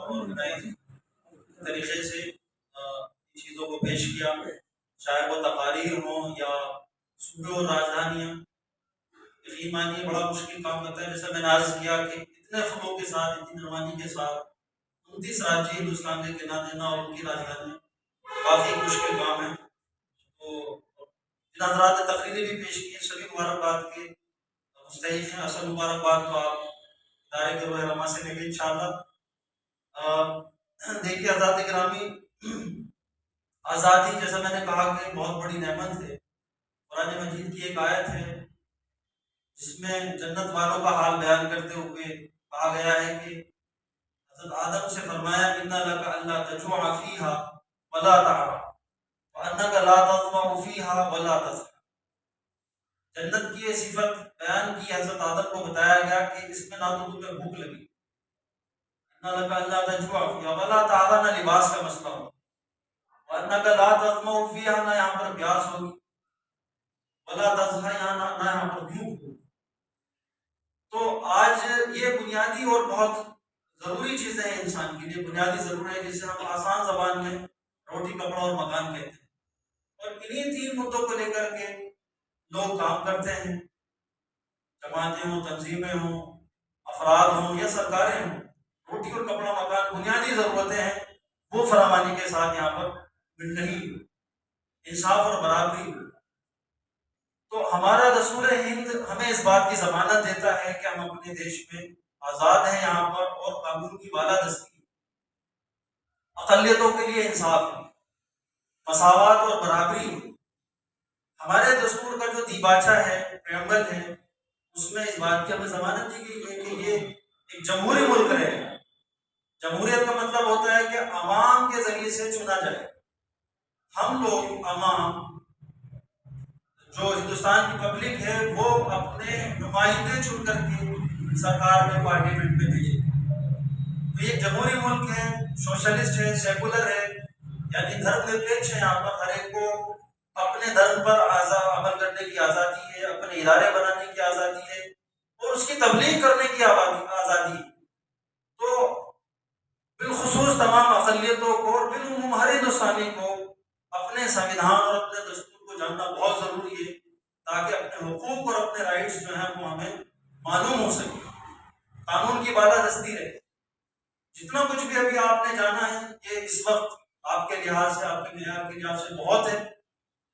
Organise तरीके से चीज़ों को पेश किया, चाहे वो तकारीर हो या सूबे और राजधानियाँ। यकीन मानिए बड़ा मुश्किल काम होता है। जैसे मैंने अर्ज किया कि इतने फलों के साथ, इतनी मेहरबानी के साथ 29 राज्य हिंदुस्तान के गिना देना और उनकी राजधानियाँ काफ़ी मुश्किल काम है। तो जिन हज़रात ने तकरीरें भी पेश की, सभी मुबारकबाद के मुस्तहिक़ हैं। असल मुबारकबाद तो आप इदारे के रहनुमा से लेंगे इंशाअल्लाह। देखिए हज़रात गिरामी, आज़ादी जैसा मैंने कहा कि बहुत बड़ी नेमत है। कुरान मजीद की एक आयत है जिसमें जन्नत वालों का हाल बयान करते हुए कहा गया है कि हज़रत आदम से फरमाया, इन्ना लका अल्ला तजुआ फीहा वला तअरा व अन्नका ला तज़मअ फीहा वला तज़हा। जन्नत की ये सिफत बयान की, हज़रत आदम को बताया गया कि इसमें ना तो तुम्हें भूख लगी, इन्ना लका अल्ला तजुआ फीहा वला तअरा, ना लिबास का मसला हो, व अन्नका ला तज़मअ फीहा, ना यहाँ पर प्यास होगी, वला तज़हा, ना यहाँ पर भूख होगी। तो आज ये बुनियादी और बहुत ज़रूरी चीज़ें हैं इंसान के लिए, बुनियादी ज़रूरत है जिसे हम आसान ज़बान में रोटी, कपड़ा और मकान कहते हैं। और इन्हीं 3 मुद्दों को लेकर के लोग काम करते हैं, जमातें हों, तंजीमें हों, अफराद हों या सरकारें हों। रोटी और कपड़ा, मकान बुनियादी ज़रूरतें हैं, वो फरावानी के साथ यहाँ पर मिल रही, इंसाफ और बराबरी। तो हमारा दस्तूर हिंद हमें इस बात की ज़मानत देता है कि हम अपने देश में आज़ाद हैं यहाँ पर, और कानून की बालादस्ती, अक़लियतों के लिए इंसाफ, मसावत और बराबरी। हमारे दस्तूर का जो दीबाचा है, प्रेम्बल है, उसमें इस बात की हमें ज़मानत दी गई है कि ये एक जमहूरी मुल्क है। जमहूरियत का मतलब होता है कि अवाम के ज़रिए से चुना जाए। हम लोग अवाम, जो हिंदुस्तान की पब्लिक है, वो अपने नुमाइंदे चुन करके सरकार में, पार्लियामेंट में भेजे। तो ये जमहूरी मुल्क है, सोशलिस्ट है, सेकुलर है, यानी धर्मनिरपेक्ष है। यहाँ पर हर एक को अपने धर्म पर अमल करने की आज़ादी है, अपने इदारे बनाने की आज़ादी है और उसकी तबलीग करने की आज़ादी है। तो बिलखुसूस तमाम अक़लियतों को और बिलउमूम हर हिंदुस्तानी को अपने संविधान और अपने दस्तूर को जानना बहुत ज़रूरी है, ताकि अपने हुकूक और अपने राइट्स जो हैं वो हमें मालूम हो सके, कानून की बालादस्ती रहे। जितना कुछ भी अभी आपने जाना है, ये इस वक्त आपके लिहाज से, आपके मेयार के लिहाज से बहुत है,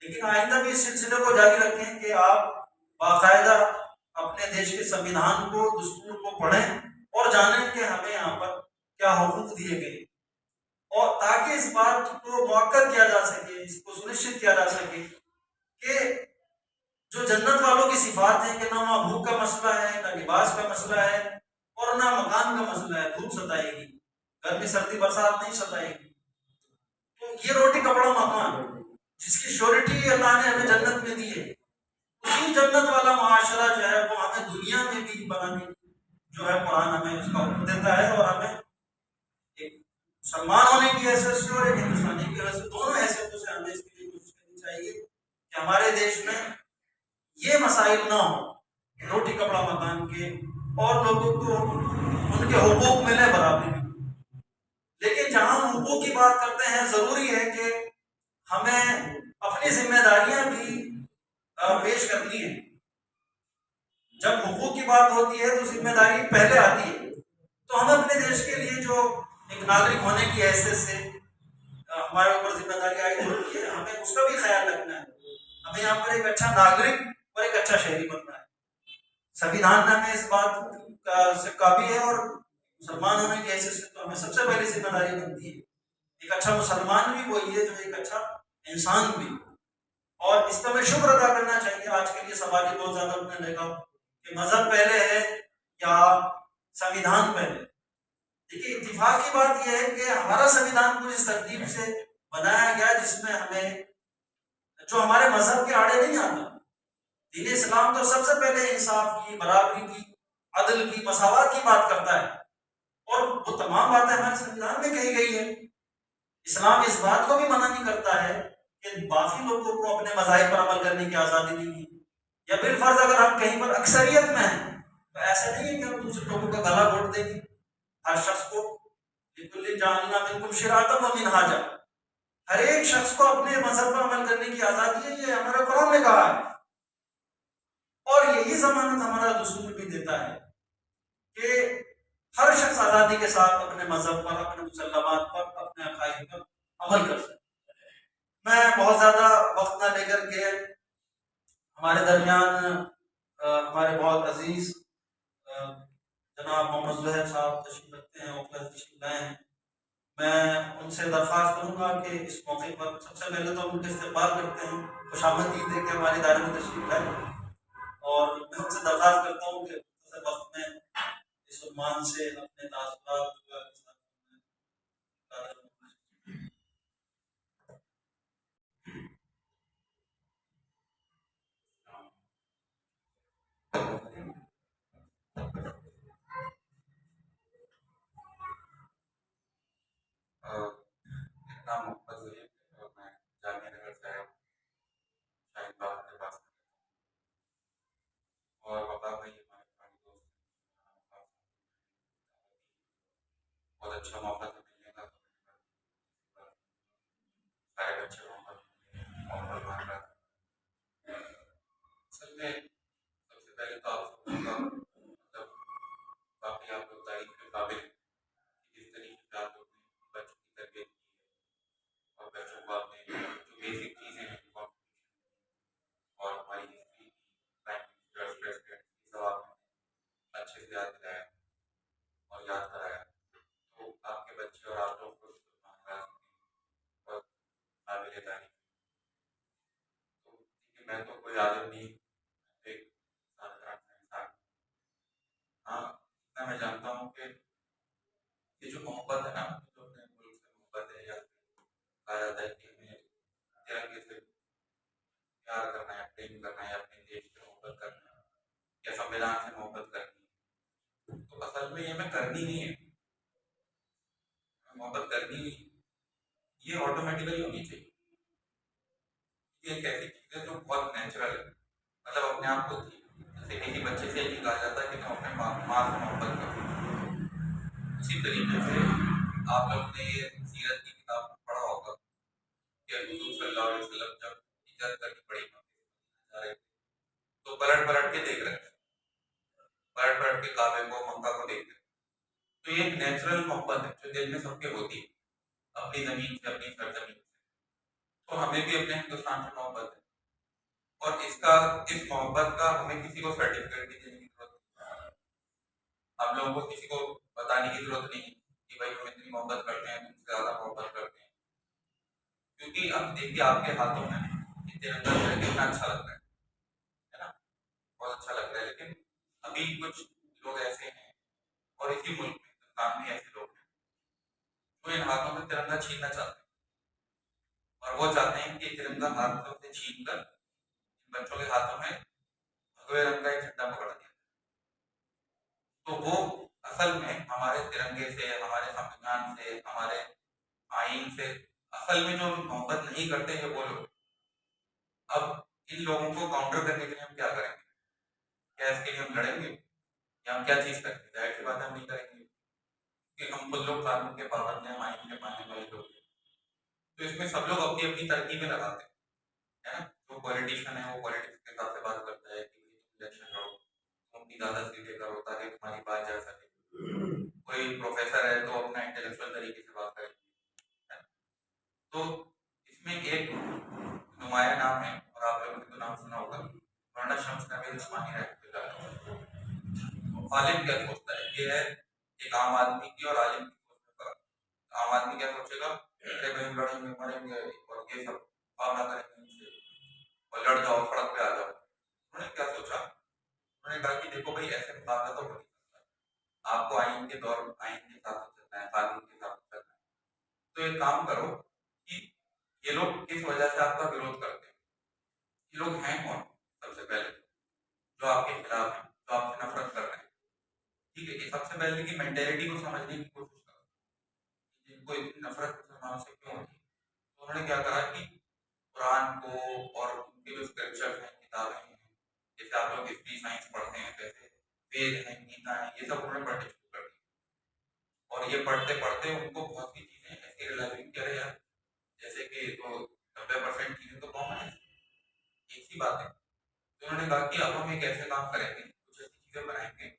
लेकिन आइंदा भी इस सिलसिले को जारी रखें कि आप बाकायदा अपने देश के संविधान को, दस्तूर को पढ़ें और जानें कि हमें यहाँ पर क्या हुकूक दिए गए, और ताकि इस बात को मुअक्कद किया जा सके, इसको सुनिश्चित किया जा सके कि जो जन्नत वालों की सिफात है कि ना वहाँ भूख का मसला है, ना लिबास का मसला है और ना मकान का मसला है, धूप सताएगी, गर्मी सर्दी बरसात नहीं सताएगी। तो ये रोटी, कपड़ा, मकान जिसकी श्योरिटी अल्लाह ने हमें जन्नत में दी है, उसी जन्नत वाला मुआशरा जो है वो हमें दुनिया में भी बनाने जो है कुरान हमें उसका हुक्म देता है। और हमें एक मुसलमान होने की हैसियत से और एक हिंदुस्तानी की हैसियत, दोनों हैसियतों से हमें इसके लिए कोशिश करनी चाहिए कि हमारे देश में ये मसाइल ना हो, रोटी, कपड़ा, मकान के, और लोगों को उनके हुकूक मिले बराबरी। लेकिन जहां हम हुकूक की बात करते हैं, जरूरी है कि हमें अपनी जिम्मेदारियां भी पेश करनी है। जब हुकूक की बात होती है तो जिम्मेदारी पहले आती है। तो हमें अपने देश के लिए जो एक नागरिक होने की हैसियत से हमारे ऊपर जिम्मेदारी आई होती है, हमें उसका भी ख्याल रखना है। हमें यहाँ पर एक अच्छा नागरिक और एक अच्छा शहरी बनना है। संविधान में हमें इस बात से काबिल है, और मुसलमान होने की हैसियत से तो हमें सबसे पहली जिम्मेदारी बनती है। एक अच्छा मुसलमान भी वही है जो एक अच्छा इंसान भी, और इस पर हमें शुक्र अदा करना चाहिए। आज के लिए सवाल ही बहुत ज्यादा उठने लगा कि मजहब पहले है या संविधान पहले। देखिए, इत्तेफाक की बात यह है कि हमारा संविधान कुछ इस तरतीब से बनाया गया जिसमें हमें जो हमारे मजहब के आड़े नहीं आता। दीन इस्लाम तो सबसे पहले इंसाफ की, बराबरी की, अदल की, मसावत की बात करता है, और वो तमाम बातें हमारे संविधान में कही गई है। इस्लाम इस बात को भी मना नहीं करता है कि बाकी लोगों को अपने मज़ाहिब पर अमल करने की आज़ादी नहीं है, या बिलफर्ज अगर हम कहीं पर अक्सरियत में हैं तो ऐसा नहीं है कि हम दूसरे लोगों का गला घोट देंगे। हर शख्स को बिल्कुल जालना मिनकुम शिरातम व मिनहाजा, हर एक शख्स को अपने मजहब पर अमल करने की आजादी है, ये हमारा कुरान ने कहा है। और यही जमानत हमारा दस्तूर भी देता है कि हर शख्स आजादी के साथ अपने मजहब पर, अपने मुसल्लमात पर, अपने अकायद पर अमल कर सकता है। मैं बहुत ज्यादा वक्त ना लेकर के हमारे दरमियान हमारे बहुत अजीज जनाब मोहम्मद ज़ुहैर साहब तशरीफ रखते हैं, और तशरीफ लाए हैं। मैं उनसे दरख्वास्त करूंगा कि इस मौके पर सबसे पहले तो उनके इस्तेमाल करते हैं, खुशामदीद दे के हमारे दायरे में तशरीफ लाए, और मैं उनसे दरख्वास्त करता हूँ कि वक्त में इस उन्वान से अपने तासुरात इतना मोहब्बत हुई और मैं जामिया नगर से आया हूँ, शाहीन बाग के पास, और वफा भाई हमारे पुराने दोस्त हैं, बहुत अच्छा मौका था मिलने का, सारे बच्चे मोहब्बत मान रहा था। असल में सबसे पहले तो आप सबका मतलब वाकई आप लोग तारीफ के काबिल हैं कि जिस तरीके से आप लोग ने बच्चों की तरबियत की है और बच्चों को आपने जो बेसिक चीज़ें हैं और हमारी हिस्ट्री प्राइम मिनिस्टर प्रेसिडेंट सब आपने अच्छे से याद दिलाया और याद कराया, तो आपके बच्चे और आप लोग को बहुत काबिल तारीफ। तो देखिए, मैं तो कोई आलिम नहीं, एक साधारण सा इंसान। हाँ, इतना मैं जानता हूँ कि ये जो मोहब्बत है ना, जो अपने मुल्क से मोहब्बत है, या कहा जाता है कि हमें तिरंगे से प्यार करना है, प्रेम करना है, अपने देश से मोहब्बत करना है, या संविधान से मोहब्बत करनी है, तो असल में ये हमें करनी नहीं है, हमें मोहब्बत करनी नहीं, ये ऑटोमेटिकली होनी चाहिए। ये एक ऐसी चीज़ है जो बहुत नेचुरल है, मतलब अपने आप होती है। जैसे किसी बच्चे से ये कहा जाता है कि तुम अपने माँ से मोहब्बत करो, उसी तरीके से आप लोगों ने ये सीरत की किताब में पढ़ा होगा कि हुजूर सल्लल्लाहु अलैहि वसल्लम जब हिजरत करनी पड़ी जा रहे थे, तो पलट के देख रहे थे, पलट के काबे को, मक्का को देख रहे थे। तो ये एक नेचुरल मोहब्बत है जो दिल में सबके होती है, अपनी जमीन से, अपनी सरजमीन से। तो हमें भी अपने हिंदुस्तान से मोहब्बत है, और इस मोहब्बत का हमें किसी को सर्टिफिकेट भी देने की जरूरत नहीं, हम लोगों को किसी को बताने की जरूरत नहीं कि भाई हम इतनी मोहब्बत करते हैं, तुमसे ज्यादा मोहब्बत करते हैं, क्योंकि अब देखिए आपके हाथों में ये तिरंगा जो है कितना अच्छा लगता है ना, बहुत अच्छा लगता है। लेकिन अभी कुछ लोग ऐसे हैं, और इसी मुल्क में, हिंदुस्तान में ऐसे लोग हैं जो इन हाथों में तिरंगा छीनना चाहते हैं, और वो चाहते हैं कि तिरंगा हाथों से छीन कर इन बच्चों के हाथों में भगवे रंग का एक झंडा पकड़ दिया। तो वो असल में हमारे तिरंगे से, हमारे संविधान से, हमारे आइन से असल में जो मोहब्बत नहीं करते हैं वो लोग। अब इन लोगों को काउंटर करने के लिए हम क्या करेंगे? क्या इसके लिए हम लड़ेंगे, या हम क्या चीज करेंगे? जाहिर सी बात है हम नहीं करेंगे, कि हम खुद लोग कानून के पाबंद हैं, आइन के मानने वाले लोग हैं। तो इसमें सब लोग अपनी अपनी तरकीबें लगाते हैं, है ना। जो पॉलिटिशियन है वो पॉलिटिक्स के हिसाब से बात करता है कि तुम इलेक्शन लड़ो, तुम अपनी ज्यादा सीटें करो ताकि तुम्हारी बात जा सके। कोई प्रोफेसर है तो अपना इंटेलेक्चुअल तरीके से बात करेंगे। तो इसमें एक नुमाया नाम है, और आप लोगों ने तो नाम सुना होगा, मौलाना शम्स नबी उस्मानी रहमतुल्लाह। आलिम क्या सोचता है, ये है एक आम आदमी की और आलिम की सोच में फर्क। आम आदमी क्या सोचेगा, अरे भाई लड़ेंगे मरेंगे और ये सब भावना करेंगे इनसे, और लड़ जाओ, सड़क पे आ जाओ। उन्होंने क्या सोचा, उन्होंने कहा कि देखो भाई ऐसे मुकाबला तो हो नहीं सकता, आपको आइन के साथ चलना है, कानून के साथ चलना है। तो एक काम करो कि ये लोग किस वजह से आपका विरोध करते हैं, ये लोग हैं कौन सबसे पहले जो आपके खिलाफ हैं, जो आपसे नफरत कर रहे हैं। ठीक है, ये सबसे पहले की मेंटेलिटी को समझने की कोशिश करो, जिनको इतनी नफरत मुसलमानों से क्यों होती है। तो उन्होंने क्या करा कि कुरान को और उनके जो स्क्रिप्चर्स हैं, किताबें हैं, जैसे आप लोग हिस्ट्री साइंस पढ़ते हैं, वैसे वेद हैं, गीता है, ये सब उन्होंने पढ़ने शुरू कर दी, और और ये पढ़ते पढ़ते उनको बहुत सी चीज़ें ऐसी रियलाइज हुई कि अरे यार, जैसे कि तो 90% चीज़ें तो कॉमन है, एक ही बात है। तो उन्होंने कहा कि अब हम एक ऐसे काम करेंगे, कुछ ऐसी चीज़ें बनाएंगे,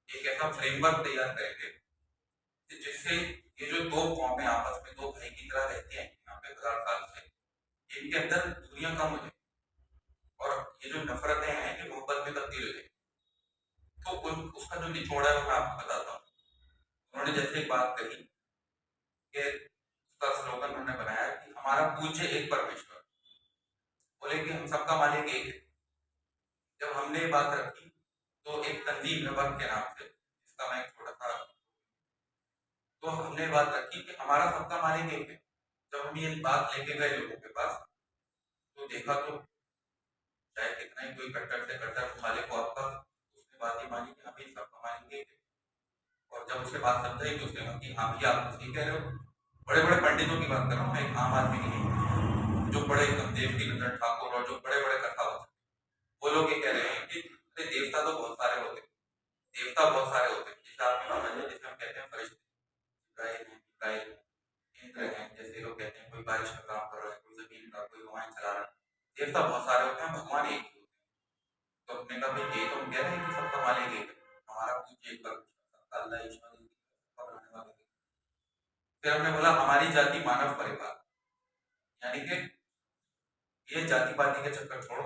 एक ऐसा फ्रेमवर्क तैयार करेंगे कि जिससे ये जो दो कौमें आपस में दो भाई की तरह रहती हैं यहाँ पे 1000 साल से, इनके अंदर दूरियां कम हो जाए और ये जो नफरतें हैं ये मोहब्बत में तब्दील हो जाए। तो उसका जो निचोड़ है वो मैं आपको बताता हूँ। उन्होंने जैसे एक बात कही कि उसका स्लोगन उन्होंने बनाया कि हमारा पूज्य एक परमेश्वर, बोले कि हम सबका मालिक एक है। जब हमने ये बात रखी तो एक तंजीम है वर्क के नाम से, जिसका मैं एक छोटा सा, तो हमने बात रखी कि हमारा सबका मालिक एक है। जब हम ये बात लेके गए लोगों के पास तो देखा तो चाहे कितना ही कोई कट्टर से कट्टर मालिक हो आपका, उसने बात ही मानी कि हाँ भाई सबका मालिक एक है। और जब उससे बात समझाई तो उसने कहा कि हाँ भैया आप सही कह रहे हो। बड़े बड़े पंडितों की बात कर रहा हूँ, मैं एक आम आदमी की नहीं, जो बड़े देव की नंदन ठाकुर और जो बड़े बड़े कथावत, वो लोग ये कह रहे हैं कि अरे देवता तो बहुत सारे होते हैं, देवता बहुत सारे होते हैं, जैसे आपने समझ, जैसे हम कहते हैं फरिश्ते, इब्राहिम, इंद्र हैं, जैसे लोग कहते हैं कोई बारिश का काम कर रहा है, कोई जमीन का, कोई हवाएं चला रहा है, देवता बहुत सारे होते हैं, भगवान एक ही होते हैं। तो हमने कहा भाई ये तो हम कह रहे हैं कि सबका मालिक एक है, हमारा पूज्य एक परमेश्वर, सबका अल्लाह ईश्वर सबका बनाने वाला एक। फिर हमने बोला हमारी जाति मानव परिवार, यानी कि ये जाति पाति के चक्कर छोड़ो,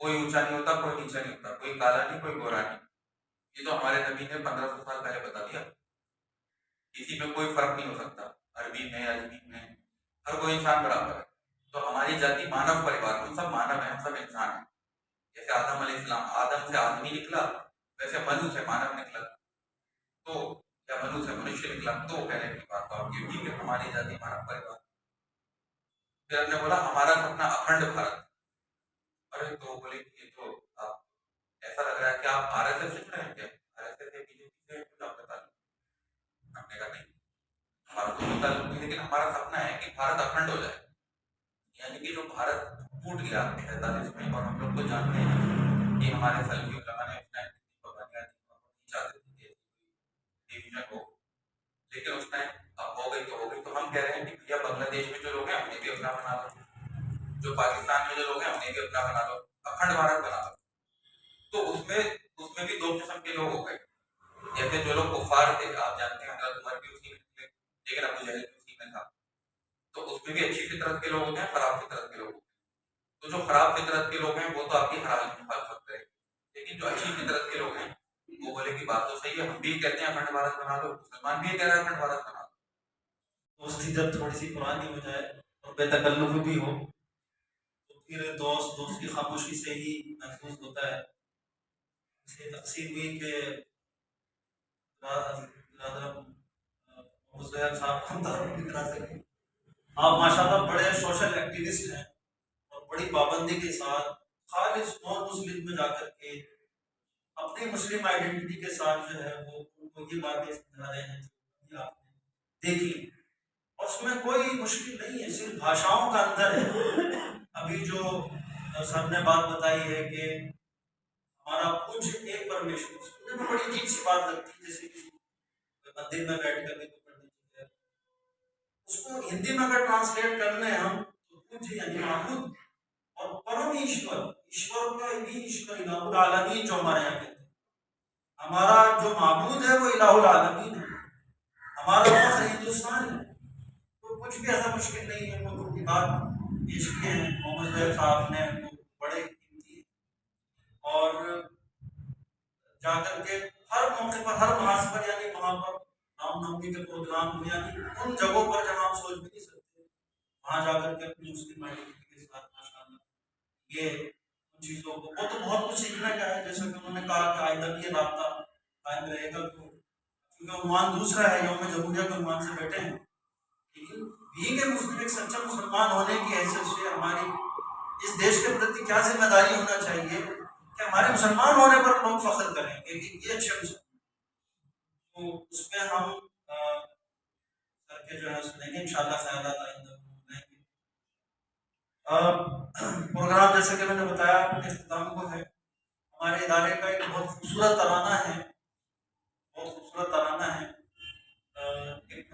कोई ऊंचा नहीं होता, कोई नीचा नहीं होता, कोई काला नहीं, कोई गोरा नहीं। ये तो हमारे नबी ने 1500 साल पहले बता दिया। किसी में कोई फर्क नहीं हो सकता, अरबी में अजमी में हर कोई इंसान बराबर है। तो हमारी जाति मानव परिवार, हम सब मानव हैं, हम सब इंसान हैं। जैसे आदम अलैहिस्सलाम, आदम से आदमी निकला, वैसे मनु से मानव निकला, तो या मनु से मनुष्य निकला, तो कहने की बात तो आपकी ठीक है, हमारी जाति मानव परिवार। फिर हमने बोला हमारा सपना अखंड भारत। अरे तो बोले कि ये तो आप, ऐसा लग रहा है कि आप आरएसएस से जुड़े हैं क्या, आरएसएस या बीजेपी से कुछ आप बता दो। हमने कहा नहीं, हमारा कोई ताल्लुक नहीं, लेकिन हमारा सपना है कि भारत अखंड हो जाए, यानी कि जो भारत टूट गया 47 में, और हम लोग तो जानते हैं कि हमारे सल्फी उलमा ने उस टाइम नहीं चाहते थे डिवीजन हो, लेकिन उस टाइम अब हो गई तो हो गई। तो हम कह रहे हैं कि भैया बांग्लादेश में जो लोग हैं उन्हें भी अपना बना लो, जो पाकिस्तान में जो लोग हैं उन्हें भी अपना बना लो, अखंड भारत बना लो। तो उसमें भी दो किस्म के लोग हो गए, जैसे जो लोग कुफार थे, आप जानते हैं हजरत उमर भी उसी में थे, लेकिन अबू जहल भी उसी में था। तो उसमें भी अच्छी फितरत के लोग होते हैं, खराब फितरत के लोग होते हैं। तो जो खराब फितरत के लोग हैं वो तो आपकी हर हाल में मुखालफत करेंगे, लेकिन जो अच्छी फितरत के लोग हैं वो बोले कि बात तो सही है, हम भी कहते हैं अखंड भारत बना लो, मुसलमान भी कह रहे हैं अखंड भारत बना लो। दोस्ती जब थोड़ी सी पुरानी हो जाए और बेतकल्लुफ़ भी हो, तो फिर दोस्त की खामोशी से ही महसूस होता है। इसे तकसीम हुई कि आप माशाल्लाह बड़े सोशल एक्टिविस्ट हैं और बड़ी पाबंदी के साथ खालिस नॉन मुस्लिम में जाकर के अपनी मुस्लिम आइडेंटिटी के साथ जो है वो उनको ये बातें समझा रहे हैं जो आपने देखी, और उसमें कोई मुश्किल नहीं है, सिर्फ भाषाओं का अंदर है। अभी जो सर ने बात बताई है कि हमारा पूज्य एक परमेश्वर, उसमें भी बड़ी अजीब सी बात लगती है, जैसे कि मंदिर में बैठ कर के उसको हिंदी में अगर ट्रांसलेट करने हम तो पूज्य यानी माबूद, और परम ईश्वर, ईश्वर का ही ईश्वर इलाहुल आलमीन जो हमारे यहाँ कहते हैं, हमारा जो माबूद है वो इलाहुल आलमीन है, हमारा फख्र हिंदुस्तान है। तो कुछ भी ऐसा मुश्किल नहीं है। वो की बात पेश किए हैं मोहम्मद ज़ैद साहब ने, वो बड़े कीमती और जाकर के हर मौके पर, हर महाज पर, यानी वहाँ पर रामनवमी के प्रोग्राम में, यानी उन जगहों पर जहाँ आप सोच भी नहीं सकते, वहाँ जाकर के अपनी मुस्लिम आइडेंटिटी के साथ माशाअल्लाह ये उन चीज़ों को, वो तो बहुत कुछ सीखने का है। जैसे कि उन्होंने कहा कि आइंदा भी ये राब्ता कायम रहेगा, तो क्योंकि उन्वान दूसरा है, यौम जमहूरिया के उन्वान से बैठे हैं, लेकिन बीइंग ए मुस्लिम, एक सच्चा मुसलमान होने की हैसियत से हमारी इस देश के प्रति क्या जिम्मेदारी होना चाहिए कि हमारे मुसलमान होने पर लोग फख्र करें कि ये अच्छे मुसलमान। तो उसमें हम सर के जो है सुनेंगे इंशाअल्लाह ख्यालात आइंदा बनाएंगे। प्रोग्राम जैसे कि मैंने बताया इख्तिताम को है, हमारे इदारे का एक बहुत खूबसूरत तराना है, बहुत खूबसूरत तराना है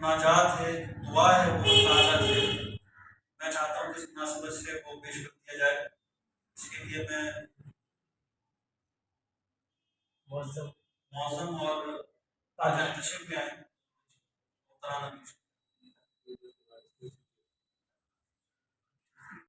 मुनाजात है, दुआ है, वो ताला से मैं चाहता हूँ कि इस मुनासिबत से वो पेश कर दिया जाए। इसके लिए मैं मौज़म और ताजा तशरीफ में आए, तराना पेश